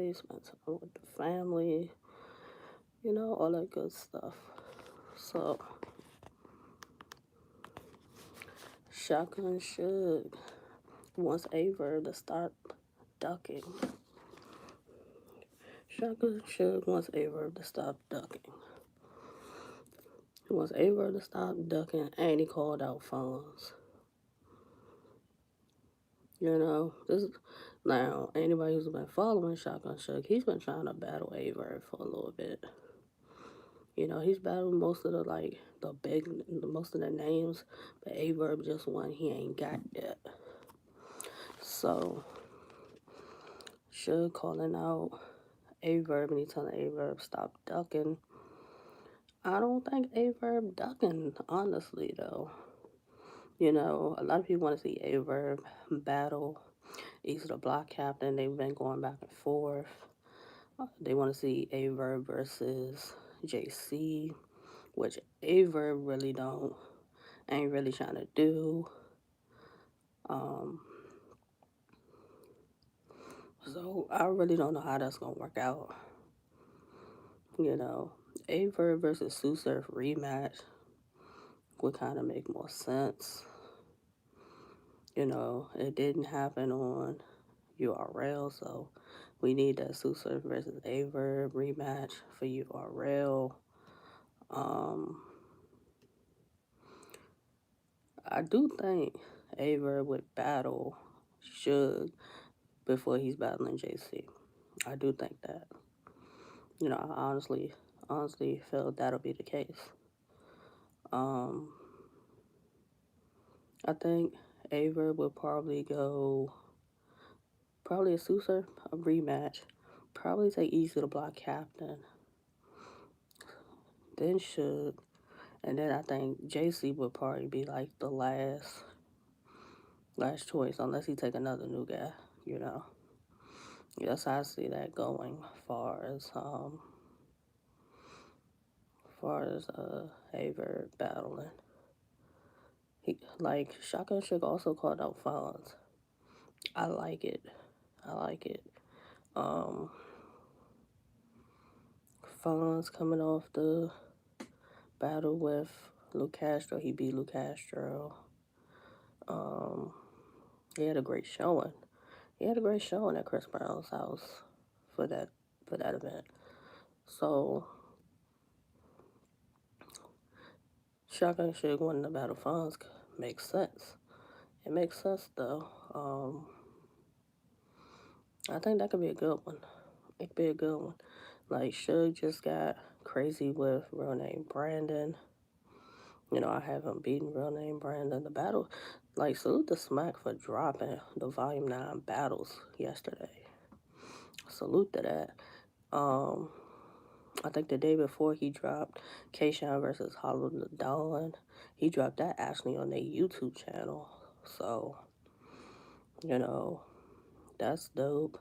birthday, spend time with the family, all that good stuff. So, Shotgun Suge wants Aye Verb to stop ducking. Shotgun Suge wants Aye Verb to stop ducking. He wants Aye Verb to stop ducking, and he called out phones. This now anybody who's been following Shotgun Suge, he's been trying to battle Aye Verb for a little bit. He's battled most of most of the names, but Aye Verb just one he ain't got yet. So, Suge calling out Aye Verb and he telling Aye Verb stop ducking. I don't think Aye Verb ducking, honestly, though. A lot of people want to see Aye Verb battle. He's the block captain. They've been going back and forth. They want to see Aye Verb versus JC, which Aye Verb really ain't really trying to do. So I really don't know how that's gonna work out. Aye Verb versus Suge rematch would kind of make more sense. It didn't happen on URL, so we need that Suge versus Aye Verb rematch for URL. I do think Aye Verb would battle Suge before he's battling JC. I do think that. I honestly feel that'll be the case. I think Aye Verb would probably go a Suge, a rematch. Probably take Easy the Block Captain. Then Suge. And then I think JC would probably be like the last choice, unless he take another new guy, That's how I see that going far as Aye Verb battling. Shotgun Suge also called out Fonz. I like it. Fonz coming off the battle with Luke Castro. He beat Luke Castro. He had a great showing. At Chris Brown's house for that event. So Shotgun Suge winning the battle Fonz makes sense. It makes sense though. I think that could be a good one. It could be a good one. Like, Suge just got crazy with real name Brandon. I have him beating real name Brandon. The battle, salute to Smack for dropping the Volume 9 battles yesterday. Salute to that. I think the day before he dropped K-Shine versus Hollow the Dawn, he dropped that actually on their YouTube channel. So, that's dope.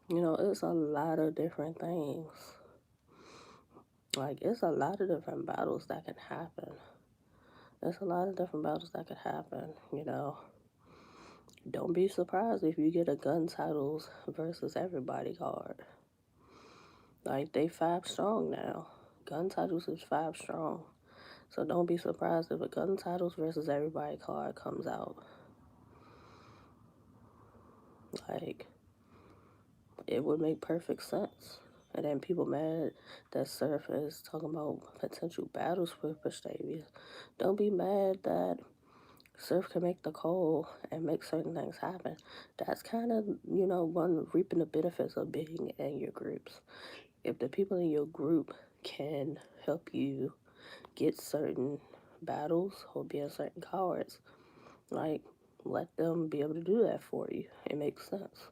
It's a lot of different things. It's a lot of different battles that can happen. Don't be surprised if you get a gun titles versus everybody card. They 5 strong now. Gun titles is 5 strong. So don't be surprised if a gun titles versus everybody card comes out. It would make perfect sense. And then people mad that Surf is talking about potential battles with Vestavia. Don't be mad that Surf can make the call and make certain things happen. That's kind of, one reaping the benefits of being in your groups. If the people in your group can help you get certain battles or be in certain cards, let them be able to do that for you. It makes sense.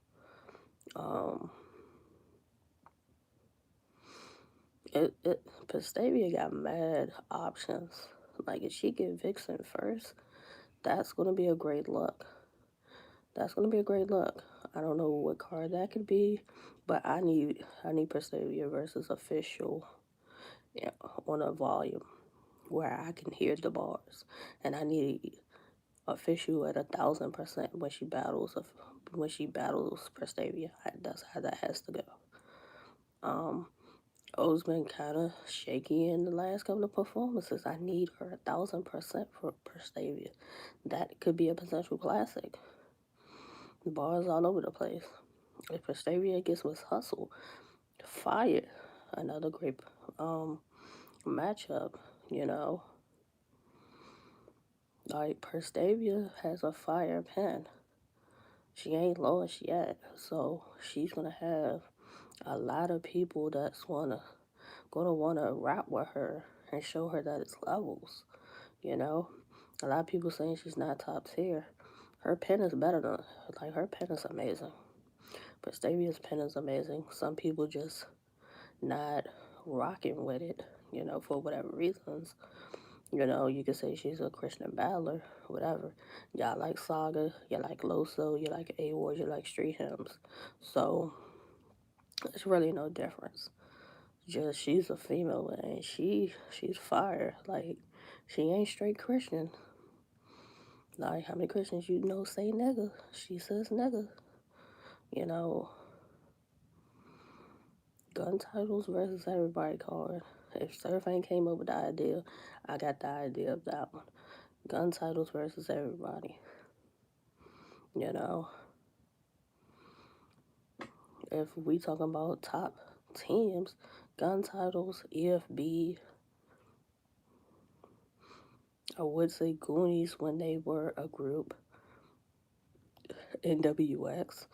Vestavia got mad options. If she get Vixen first, that's gonna be a great look. I don't know what card that could be, but I need Vestavia versus Official, on a volume where I can hear the bars, and I need official at 1,000% when she battles Prestavia. That's how that has to go. O's been kind of shaky in the last couple of performances. I need her 1,000% for Prestavia. That could be a potential classic. Bars all over the place. If Prestavia gets with Hustle, fire. Another great matchup, you know. Like, Prestavia has a fire pen. She ain't lost yet, so she's gonna have a lot of people that's gonna wanna rap with her and show her that it's levels. You know, a lot of people saying she's not top tier. Her pen is better than her pen is amazing. Prestavia's pen is amazing. Some people just not rocking with it, you know, for whatever reasons. You know, you could say she's a Christian battler, whatever. Y'all like Saga, you like Loso, you like A Wars, you like Street Hymns. So it's really no difference. Just she's a female and she's fire. Like, she ain't straight Christian. Like, how many Christians you know say nigga? She says nigga. You know, gun titles versus everybody card. If Surf ain't came up with the idea, I got the idea of that one. Gun titles versus everybody. You know, if we talking about top teams, gun titles, EFB, I would say Goonies when they were a group, NWX.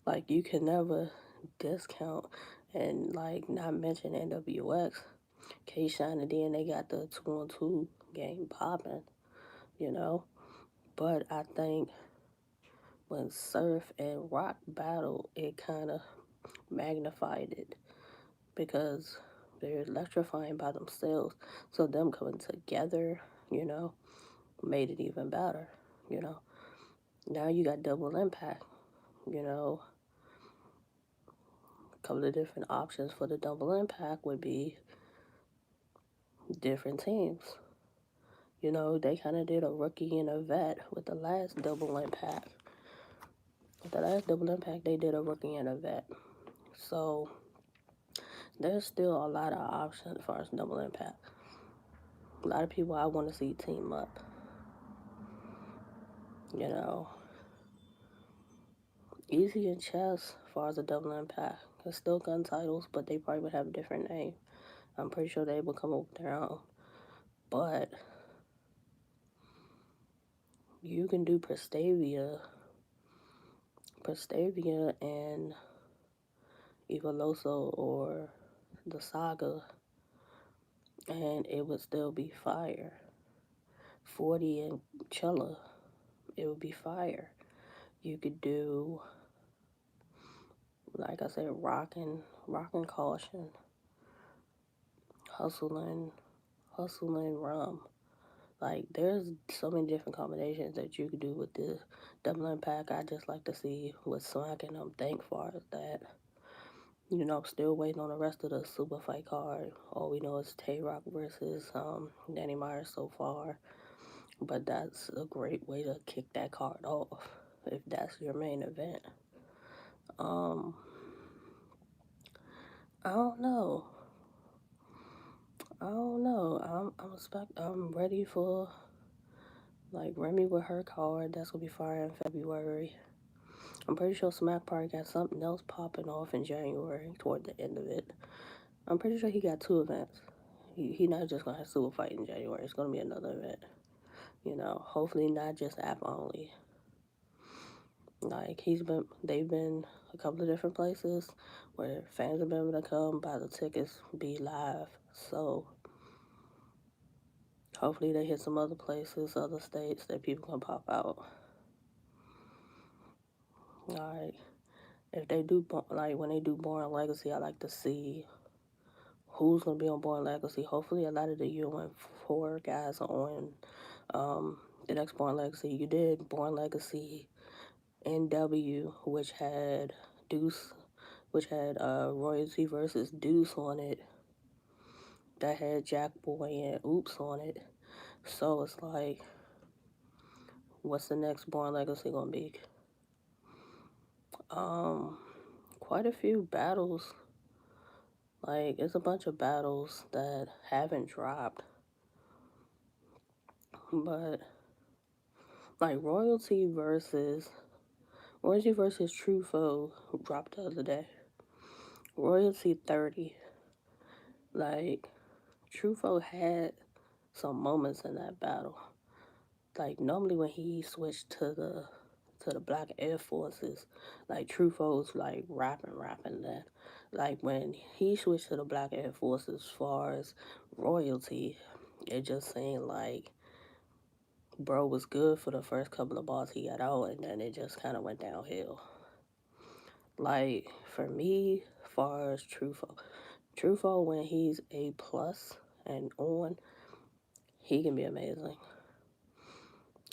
Like, you can never discount and like not mention NWX. K-Shine, and then they got the 2-on-2 game popping, you know. But I think when Surf and Rock battle, it kind of magnified it because they're electrifying by themselves. So them coming together, you know, made it even better, you know. Now you got double impact, you know. A couple of different options for the double impact would be different teams. You know, they kind of did a rookie and a vet with the last double impact. With the last double impact, they did a rookie and a vet. So there's still a lot of options as far as double impact. A lot of people I want to see team up. You know, Easy and Chess as far as a double impact. It's still gun titles, but they probably would have a different name. I'm pretty sure they would come up with their own. But you can do Prestavia and Evoloso or the Saga, and it would still be fire. 40 and Chilla, it would be fire. You could do, like I said, rockin' caution, hustling rum. Like, there's so many different combinations that you could do with this double impact. I just like to see what's smacking. I'm thankful for that. You know, I'm still waiting on the rest of the super fight card. All we know is Tay-Rock versus Danny Myers so far. But that's a great way to kick that card off if that's your main event. I don't know. I'm ready for like Remy with her card. That's gonna be fire in February. I'm pretty sure Smack probably got something else popping off in January toward the end of it. I'm pretty sure he got 2 events. He not just gonna have Super Fight in January. It's gonna be another event. You know, hopefully not just app only. Like, they've been a couple of different places where fans have been able to come, buy the tickets, be live. So hopefully they hit some other places, other states that people can pop out. Like, if they do, like when they do Born Legacy, I like to see who's gonna be on Born Legacy. Hopefully a lot of the UN4 guys are on the next Born Legacy. You did Born Legacy NW, which had Royalty versus Deuce on it. That had Jack Boy and Oops on it. So it's like, What's the next Born Legacy gonna be? Um, Quite a few battles. Like, it's a bunch of battles that haven't dropped, but like Royalty versus True Foe dropped the other day. Royalty 30. Like, True Foe had some moments in that battle. Like, normally when he switched to the Black Air Forces, like True Foe's like rapping then. Like when he switched to the Black Air Forces as far as Royalty, it just seemed like bro was good for the first couple of bars he got out, and then it just kind of went downhill. Like for me, far as True Foe when he's A plus and on, he can be amazing.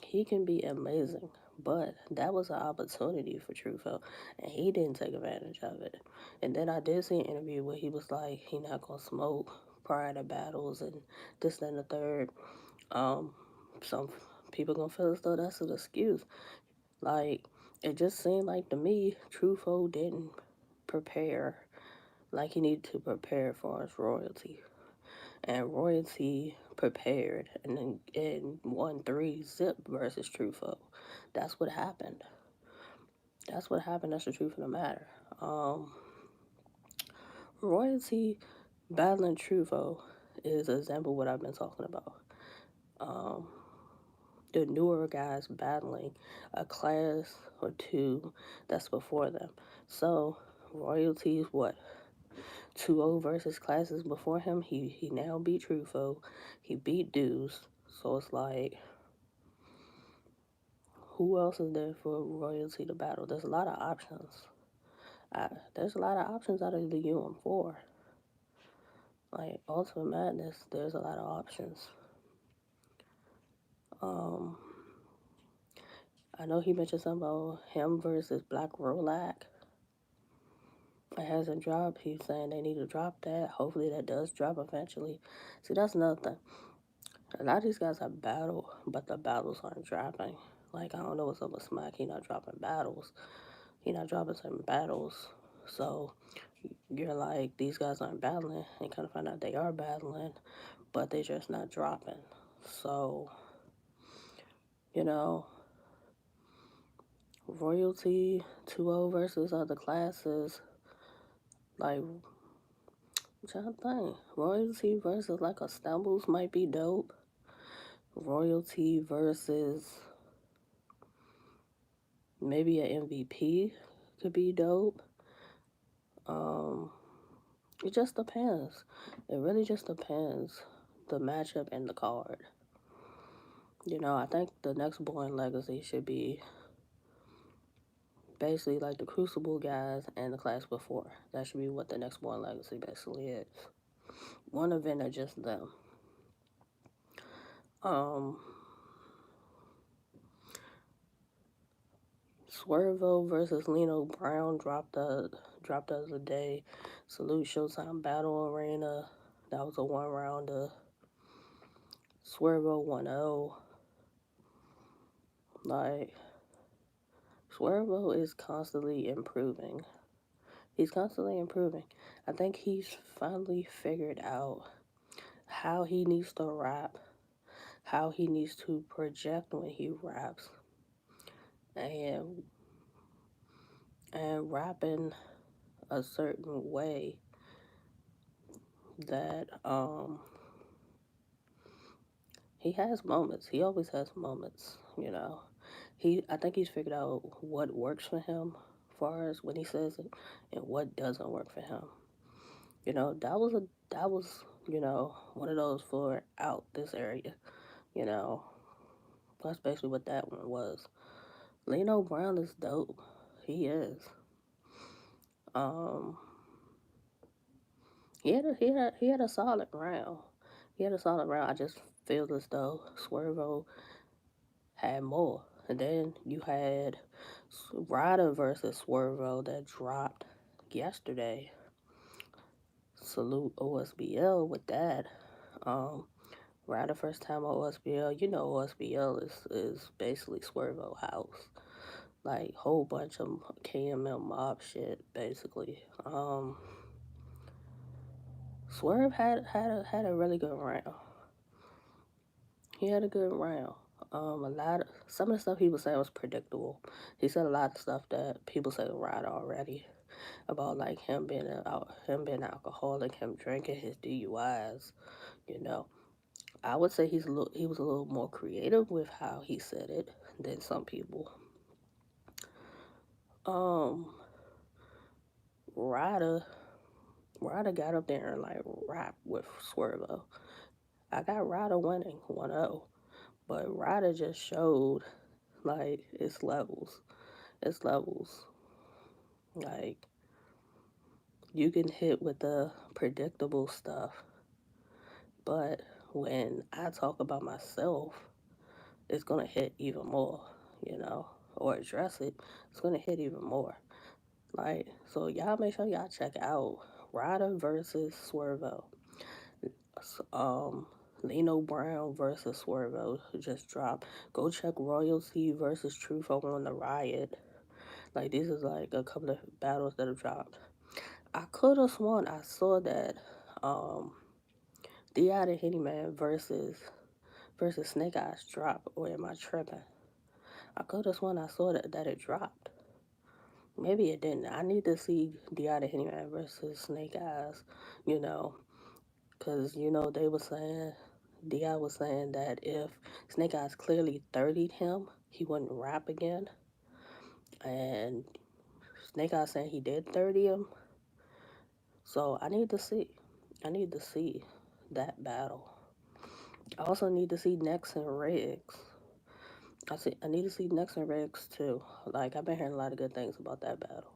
He can be amazing, but that was an opportunity for True Foe, and he didn't take advantage of it. And then I did see an interview where he was like, he not gonna smoke prior to battles and this, that, and the third. Um, some people gonna feel as though that's an excuse. Like, it just seemed like to me, True Foe didn't prepare like he needed to prepare for his Royalty. And Royalty prepared and then won 3-0 versus True Foe. That's what happened. That's what happened. That's the truth of the matter. Royalty battling True Foe is an example of what I've been talking about. Um, the newer guys battling a class or two that's before them. So Royalty's what? 2-0 versus classes before him. He now beat True Foe. He beat Deuce. So it's like, who else is there for Royalty to battle? There's a lot of options. There's a lot of options out of the UM4. Like Ultimate Madness, there's a lot of options. Um, I know he mentioned something about him versus Black Rolac. It hasn't dropped. He's saying they need to drop that. Hopefully that does drop eventually. See, that's another thing. A lot of these guys have battle, but the battles aren't dropping. Like, I don't know what's up with Smack. He not dropping battles. He not dropping certain battles. So you're like, these guys aren't battling, and kind of find out they are battling, but they just not dropping. So, you know, Royalty 2-0 versus other classes, like, I'm trying to think. Royalty versus like a Stumbles might be dope. Royalty versus maybe an MVP could be dope. It just depends. It really just depends. The matchup and the card. You know, I think the next Born Legacy should be basically like the Crucible guys and the class before. That should be what the next Born Legacy basically is. One event of just them. Swervo versus Lino Brown dropped the other day. Salute Showtime Battle Arena. That was a one rounder. Swervo 1-0. Like, Swervo is constantly improving. He's constantly improving. I think he's finally figured out how he needs to rap, how he needs to project when he raps, and rapping a certain way that he has moments. He always has moments, you know. I think he's figured out what works for him as far as when he says it and what doesn't work for him. You know, that was, you know, one of those for out this area, you know. That's basically what that one was. Lino Brown is dope. He is. Um he had a solid round. He had a solid round. I just feel as though Swervo had more. And then you had Ryder versus Swervo that dropped yesterday. Salute OSBL with that. Right the first time on OSBL, you know OSBL is basically Swervo House. Like whole bunch of KML mob shit, basically. Swerve had a really good round. He had a good round. Some of the stuff he was saying was predictable. He said a lot of stuff that people say right already about like him being an alcoholic, him drinking, his DUIs. You know, I would say he was a little more creative with how he said it than some people. Um, Ryder Ryder got up there and like rap with Swervo. I got Ryder winning 1-0, but Ryder just showed like it's levels. It's levels. Like you can hit with the predictable stuff, but when I talk about myself, it's gonna hit even more, you know, or address it. It's gonna hit even more. Like, so y'all make sure y'all check out Ryder versus Swervo. Um, Lino Brown versus Swervo just dropped. Go check Royalty versus Truth on the Riot. Like, these is like a couple of battles that have dropped. I could have sworn I saw that D.I. the Hitty Man versus Snake Eyes drop, or am I tripping? I could have sworn I saw that it dropped. Maybe it didn't. I need to see D.I. the Hitty Man versus Snake Eyes, you know, because, you know, they were saying, D.I. was saying that if Snake Eyes clearly 30'd him, he wouldn't rap again. And Snake Eyes saying he did 30 him. So I need to see. I need to see that battle. I also need to see Nex and Riggs. I need to see Nex and Riggs too. Like, I've been hearing a lot of good things about that battle.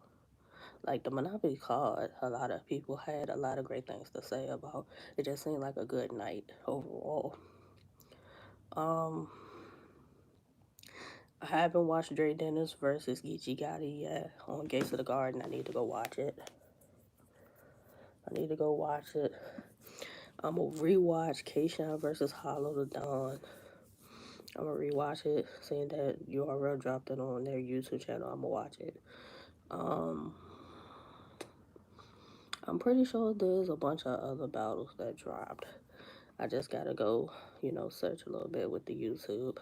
Like the Monopoly card, a lot of people had a lot of great things to say about. It just seemed like a good night overall. Um, I haven't watched Dre Dennis versus Geechee Gotti yet on Gates of the Garden. I need to go watch it. I'm gonna rewatch K-Shine versus Hollow the Dawn. I'm gonna rewatch it, seeing that URL dropped it on their YouTube channel. I'm gonna watch it. Um, I'm pretty sure there's a bunch of other battles that dropped. I just gotta go, you know, search a little bit with the YouTube.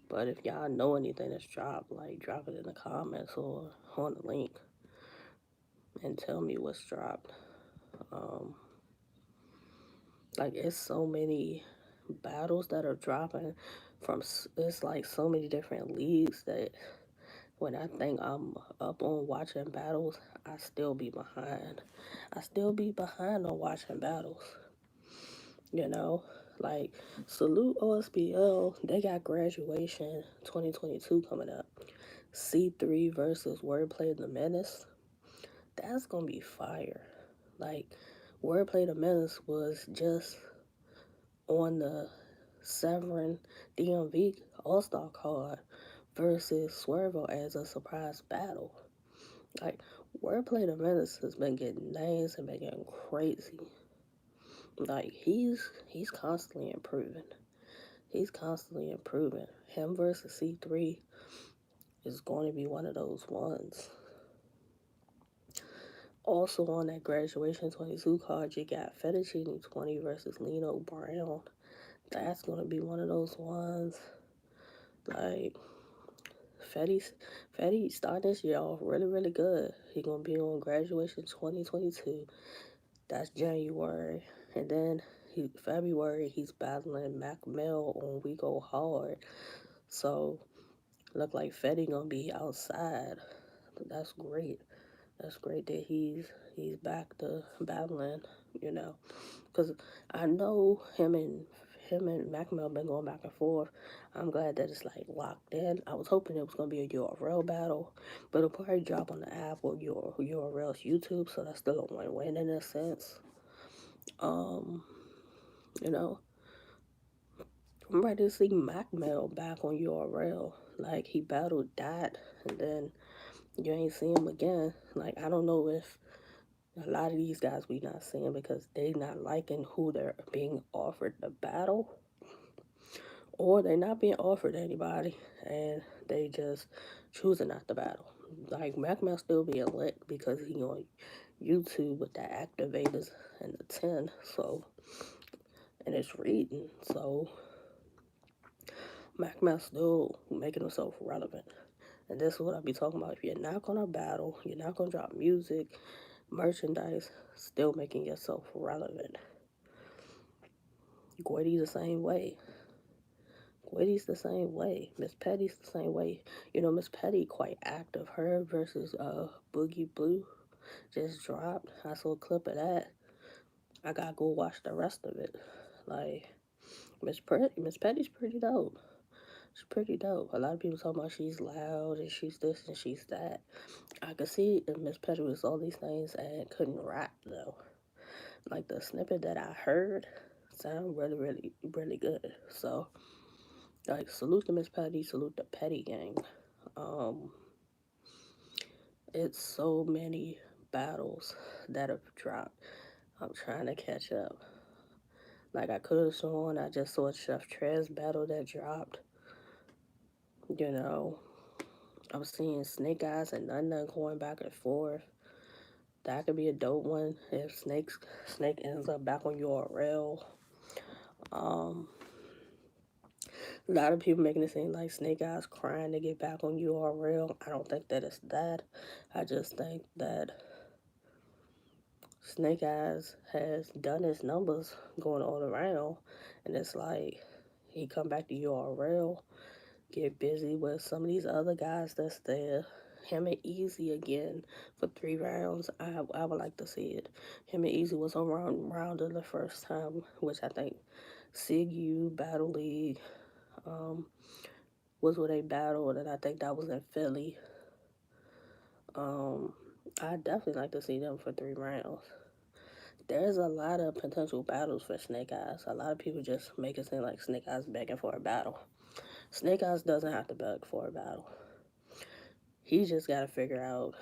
But if y'all know anything that's dropped, like drop it in the comments or on the link and tell me what's dropped. Like it's so many battles that are dropping from, it's like so many different leagues that when I think I'm up on watching battles, I still be behind. I still be behind on watching battles. You know, like salute OSBL. They got graduation 2022 coming up. C3 versus Wordplay the Menace. That's gonna be fire. Like Wordplay the Menace was just on the Severin DMV All Star card versus Swervo as a surprise battle. Like Wordplay the Menace has been getting names and been getting crazy. Like he's constantly improving. He's constantly improving. Him versus C3 is going to be one of those ones. Also on that graduation 22 card, you got Fettuccine 20 versus Lino Brown. That's going to be one of those ones. Like, Fetty started this year off really, really good. He going to be on graduation 2022. That's January. And then February, he's battling Mac Mill on We Go Hard. So, look like Fetty going to be outside. That's great. That's great that he's back to battling, you know, because I know him and Mac Mel been going back and forth. I'm glad that it's like locked in. I was hoping it was gonna be a URL battle, but it'll probably drop on the app or your URL's YouTube, so that's still a win-win in a sense. You know, I'm ready to see Mac Mel back on URL. Like he battled that, and then you ain't see him again. Like I don't know if A lot of these guys we not seeing because they not liking who they're being offered the battle, or they're not being offered anybody, and they just choosing not to battle. Like Mac Mouth still being lit because he on YouTube with the activators and the 10, so, and it's reading, so Mac Mouth still making himself relevant. And this is what I be talking about. If you're not gonna battle, you're not gonna drop music, merchandise, still making yourself relevant. Gordy the same way. Witty's the same way. Miss Petty's the same way. You know, Miss Petty quite active. Her versus Boogie Blue just dropped. I saw a clip of that. I gotta go watch the rest of it. Like Miss Petty's pretty dope. She's pretty dope. A lot of people talking about she's loud and she's this and she's that. I could see if Miss Petty was all these things and couldn't rap though. Like the snippet that I heard sound really, really, really good. So like salute to Miss Petty, salute the Petty gang. Um, it's so many battles that have dropped. I'm trying to catch up. Like I could have sworn I just saw a Chef Trez battle that dropped. You know, I'm seeing Snake Eyes and None going back and forth. That could be a dope one if Snake ends up back on URL. Um, a lot of people making it seem like Snake Eyes crying to get back on URL. I don't think that it's that. I just think that Snake Eyes has done his numbers going all around, and it's like he come back to URL, get busy with some of these other guys that's there. Him and Easy again for 3 rounds. I would like to see it. Him and Easy was on rounder the first time, which I think Suge Battle League was where they battled, and I think that was in Philly. I definitely like to see them for 3 rounds. There's a lot of potential battles for Snake Eyes. A lot of people just make it seem like Snake Eyes begging for a battle. Snake Eyes doesn't have to beg for a battle. He just got to figure out,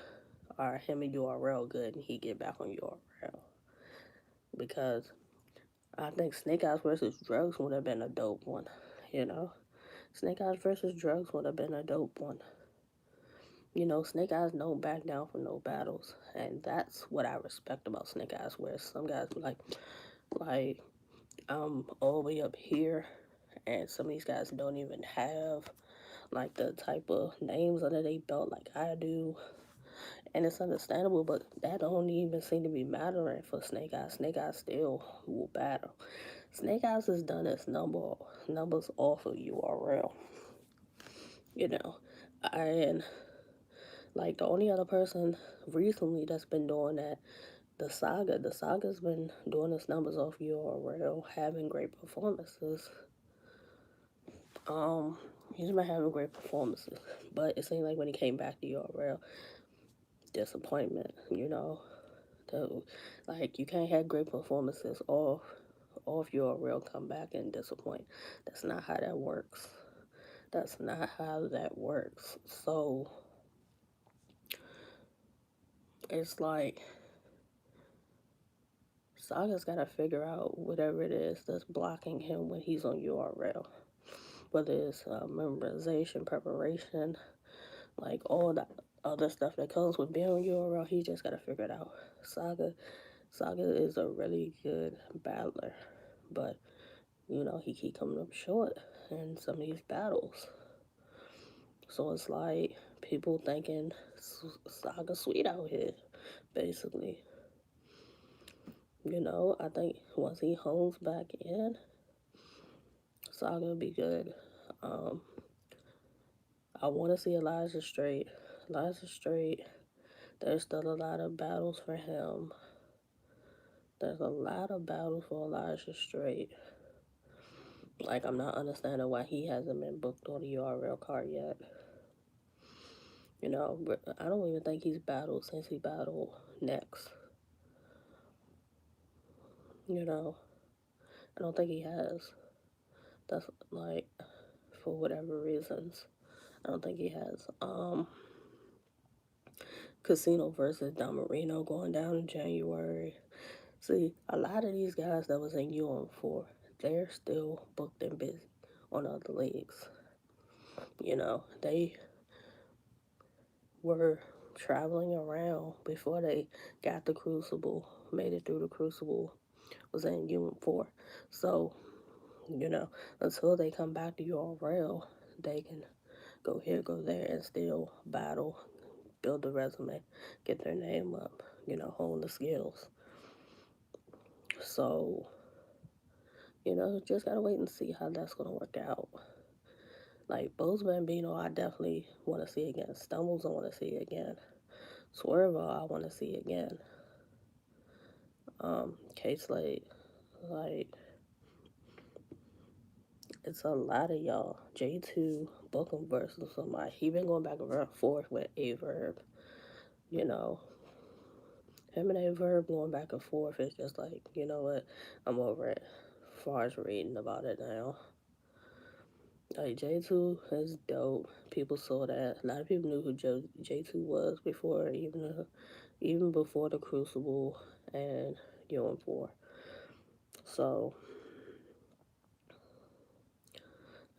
are him and URL good, and he get back on URL. Because I think Snake Eyes versus Drugs would have been a dope one, you know? Snake Eyes versus Drugs would have been a dope one. You know, Snake Eyes don't back down from no battles, and that's what I respect about Snake Eyes. Where some guys be like I'm all the way up here, and some of these guys don't even have like the type of names under their belt like I do, and it's understandable. But that don't even seem to be mattering for Snake Eyes. Snake Eyes still will battle. Snake Eyes has done its numbers off of URL, you know, and like the only other person recently that's been doing that, the Saga. The Saga's been doing its numbers off URL, having great performances. He's been having great performances, but it seemed like when he came back to URL, disappointment. You know, like you can't have great performances off URL, come back and disappoint. That's not how that works. That's not how that works. So it's like Saga's got to figure out whatever it is that's blocking him when he's on URL. Whether it's memorization, preparation, like all the other stuff that comes with being on URL, he just got to figure it out. Saga is a really good battler, but you know he keep coming up short in some of these battles. So it's like people thinking Saga sweet out here, basically. You know, I think once he hones back in, Saga will be good. I want to see Elijah Straight. Elijah Straight, there's still a lot of battles for him. There's a lot of battles for Elijah Straight. Like, I'm not understanding why he hasn't been booked on the URL card yet. You know, but I don't even think he's battled since he battled Next. You know, I don't think he has. That's like, for whatever reasons, I don't think he has. Casino versus Don Marino going down in January. See, a lot of these guys that was in UM4, they're still booked and busy on other leagues. They were traveling around before they got the Crucible, made it through the Crucible, was in UM4. So, you know, until they come back to URL, they can go here, go there, and still battle, build a resume, get their name up, hone the skills. So, just gotta wait and see how that's gonna work out. Like Bo's Bambino, I definitely want to see again. Stumbles, I want to see again. Swerve, I want to see again. K-Slate, like, it's a lot of y'all. J2, Bookham versus somebody. He been going back and forth with Aye Verb. Him and Aye Verb going back and forth is just like, you know what? I'm over it. As far as reading about it now. Like, J2 is dope. People saw that. A lot of people knew who J2 was before, even before the Crucible and UM4. So,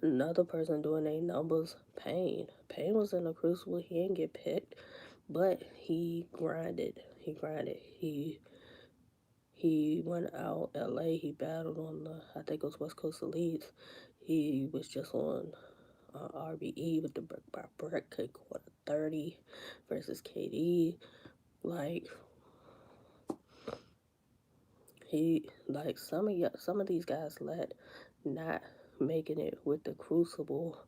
another person doing their numbers, Payne. Payne was in the Crucible. He didn't get picked, but he grinded. He went out LA. He battled on I think it was West Coast Elites. He was just on RBE with the brick by brick. He got 30 versus KD. Like, some of these guys let not making it with the Crucible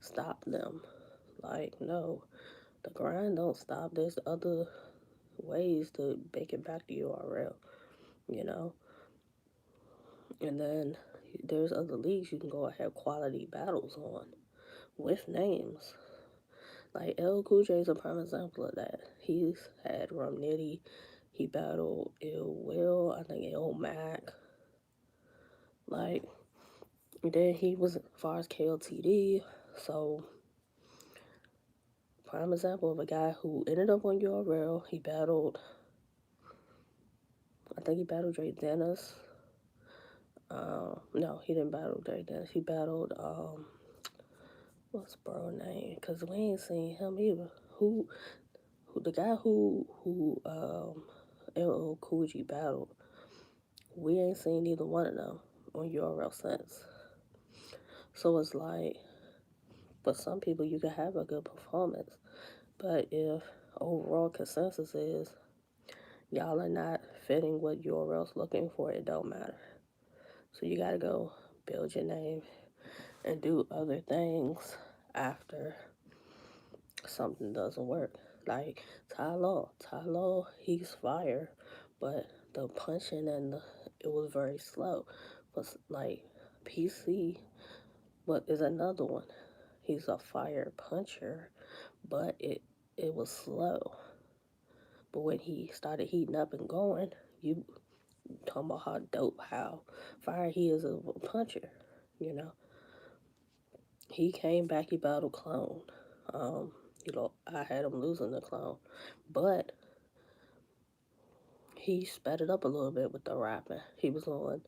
stop them. Like, no, the grind don't stop. There's other ways to make it back to URL, you know? And then there's other leagues you can go and have quality battles on with names. Like, L Cool J is a prime example of that. He's had Rum Nitty. He battled Ill Will, I think Ill Mac. Like, then he was as far as KLTD. So, prime example of a guy who ended up on URL. He battled, I think he battled Drake Dennis. No, he didn't battle Drake Dennis. He battled, what's bro name? Because we ain't seen him either. The guy who LL Cool G battled, we ain't seen either one of them on URL since. So it's like, for some people, you can have a good performance, but if overall consensus is y'all are not fitting what URL's looking for, it don't matter. So you gotta go build your name and do other things after something doesn't work. Like Ty Law, he's fire, but the punching it was very slow. But like PC, but is another one. He's a fire puncher, but it was slow. But when he started heating up and going, you talking about how fire he is as a puncher, you know. He came back, he battled Clone. I had him losing the Clone, but he sped it up a little bit with the rapping. He was on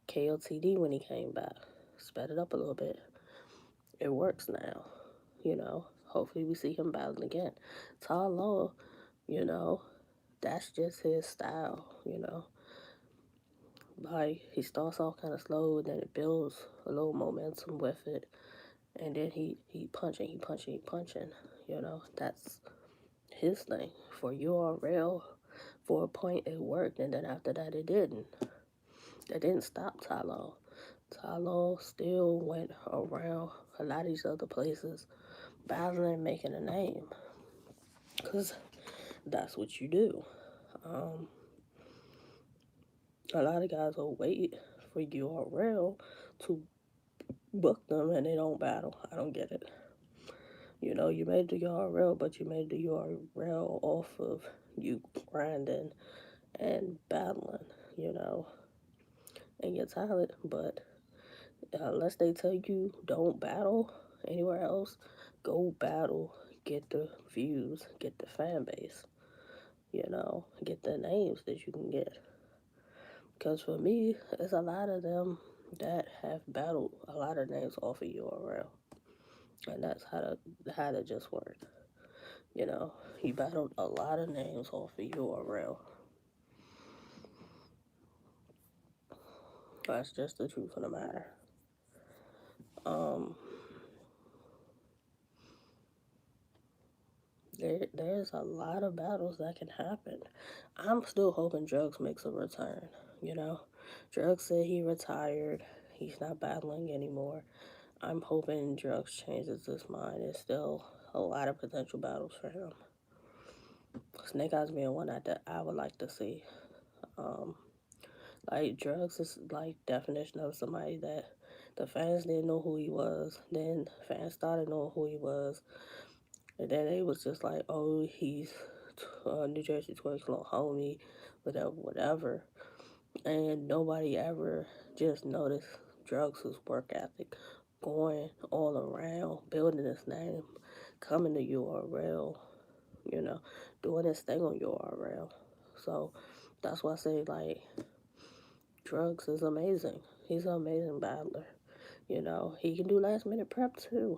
KLTD when he came back. Sped it up a little bit. It works now, Hopefully we see him battling again. Tall Law, that's just his style. Like, he starts off kind of slow, then it builds a little momentum with it. And then he punching. That's his thing. For URL, for a point, it worked, and then after that, it didn't. That didn't stop Tylo. Tylo still went around a lot of these other places, battling and making a name. Because that's what you do. A lot of guys will wait for URL to book them and they don't battle. I don't get it. You made the URL, but you made the URL off of you grinding and battling, and your talent. But unless they tell you don't battle anywhere else, go battle, get the views, get the fan base. get the names that you can get. Because for me, it's a lot of them that have battled a lot of names off of URL. And that's how to just work. He battled a lot of names off of URL. That's just the truth of the matter. Um, there's a lot of battles that can happen. I'm still hoping Drugs makes a return. You know, Drugs said he retired. He's not battling anymore. I'm hoping Drugs changes his mind. There's still a lot of potential battles for him. Snake Eyes being one that I would like to see. Um, like Drugs is like definition of somebody that the fans didn't know who he was. Then fans started knowing who he was, and then it was just like, oh, he's New Jersey Twerk's little homie, whatever, whatever. And nobody ever just noticed Drugs' work ethic, going all around, building his name, coming to URL, you know, doing his thing on URL. So that's why I say, like, Drugs is amazing. He's an amazing battler. He can do last minute prep too.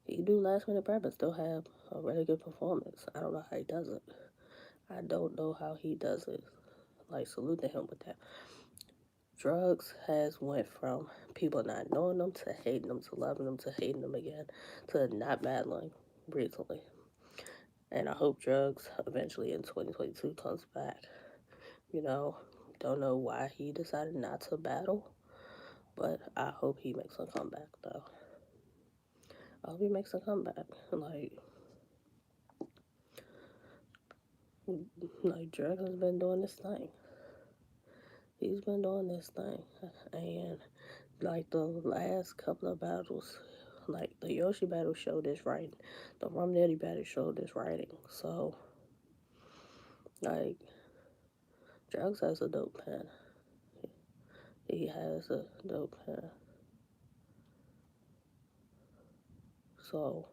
He can do last minute prep and still have a really good performance. I don't know how he does it. I don't know how he does it. Like, salute to him with that. Drugs has went from people not knowing them to hating them to loving them to hating them again to not battling recently. And I hope Drugs eventually in 2022 comes back. Don't know why he decided not to battle, but I hope he makes a comeback though. I hope he makes a comeback. Like Drugs has been doing this thing. He's been doing this thing, and like the last couple of battles, like the Yoshi battle showed his writing, the Rum Nitty battle showed his writing. So, like, Drugs has a dope pen. He has a dope pen. So,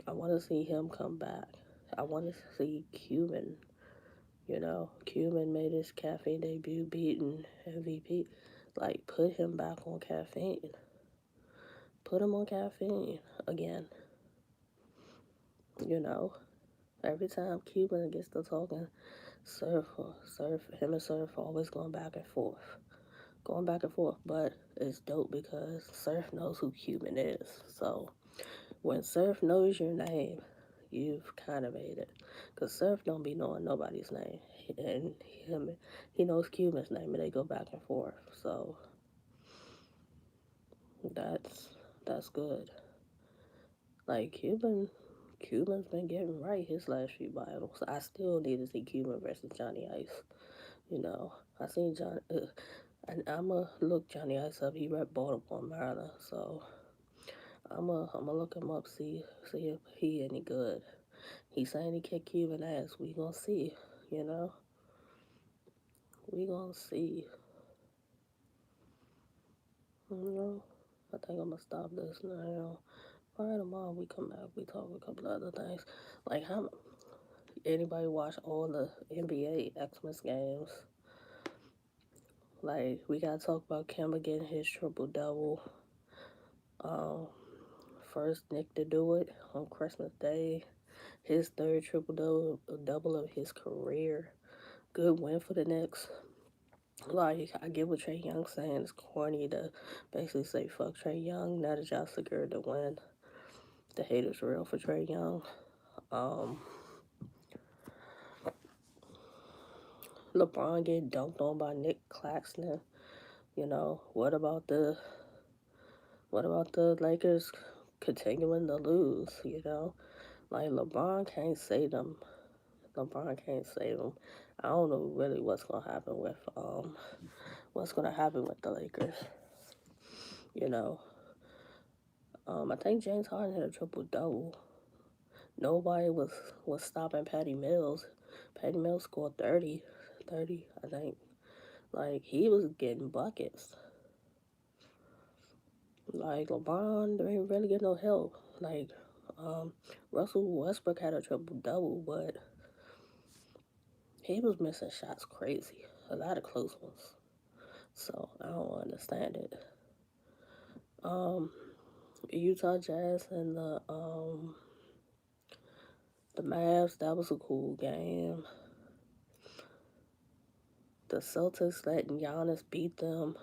I want to see him come back. I want to see Cuban. Cuban made his caffeine debut beating MVP. Like, put him back on caffeine. Put him on caffeine again. Every time Cuban gets to talking, Surf, him and Surf always going back and forth. Going back and forth, but it's dope because Surf knows who Cuban is. So when Surf knows your name, you've kind of made it. Because Surf don't be knowing nobody's name. And he knows Cuban's name and they go back and forth. So that's good. Like Cuban's been getting right his last few battles. I still need to see Cuban versus Johnny Ice. I seen John, and I'ma look Johnny Ice up. He rep Baltimore, Maryland, so I'ma look him up, see if he any good. He saying he kick Cuban ass. We gonna see, you know. We gonna see. I think I'm gonna stop this now. Alright, tomorrow we come back. We talk a couple other things. Like how anybody watch all the NBA Xmas games? Like we gotta talk about Kemba getting his triple double. First Nick to do it on Christmas Day. His third triple double of his career. Good win for the Knicks. Like, I get what Trae Young saying. It's corny to basically say fuck Trae Young. Now that y'all secured the win. The hate is real for Trae Young. LeBron getting dunked on by Nick Claxton. What about the Lakers continuing to lose? Like LeBron can't save them. LeBron can't save them. I don't know really what's gonna happen with the Lakers. I think James Harden had a triple double. Nobody was stopping Patty Mills. Patty Mills scored 30, I think. Like he was getting buckets. Like LeBron didn't really get no help. Like Russell Westbrook had a triple double, but He was missing shots crazy, a lot of close ones. So I don't understand it. Um, Utah Jazz and the Mavs, that was a cool game. The Celtics letting Giannis beat them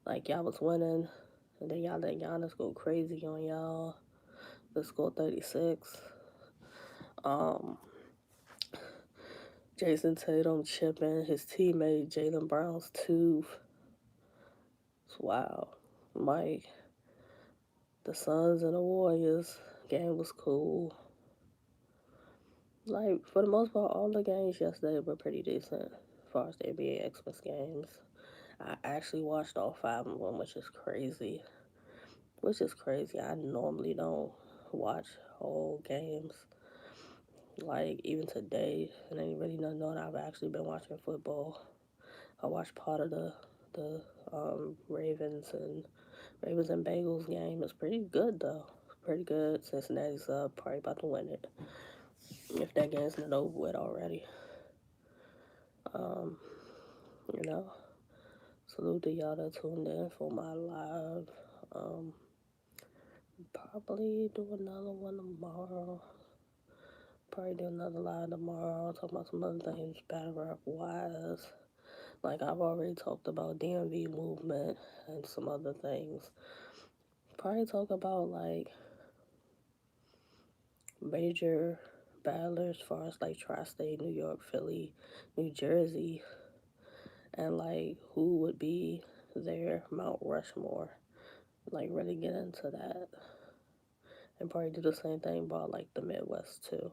like y'all was winning, and then y'all let Giannis go crazy on y'all. The score 36. Um, Jason Tatum chipping his teammate Jalen Brown's tooth. It's wild. Mike, the Suns and the Warriors game was cool. Like, for the most part, all the games yesterday were pretty decent as far as the NBA Xmas games. I actually watched all five of them, which is crazy. Which is crazy. I normally don't watch whole games. Like, even today, it ain't really nothing on. I've actually been watching football. I watched part of the Ravens and Bengals game. It's pretty good though. Pretty good. Cincinnati's probably about to win it if that game's not over with already. Um, you know, salute to y'all that tuned in for my live. Um, probably do another one tomorrow. Probably do another live tomorrow. Talk about some other things, battle rap wise. Like I've already talked about DMV movement and some other things. Probably talk about like major battlers as far as like tri-state, New York, Philly, New Jersey, and like who would be their Mount Rushmore. Like really get into that. And probably do the same thing about like the Midwest too.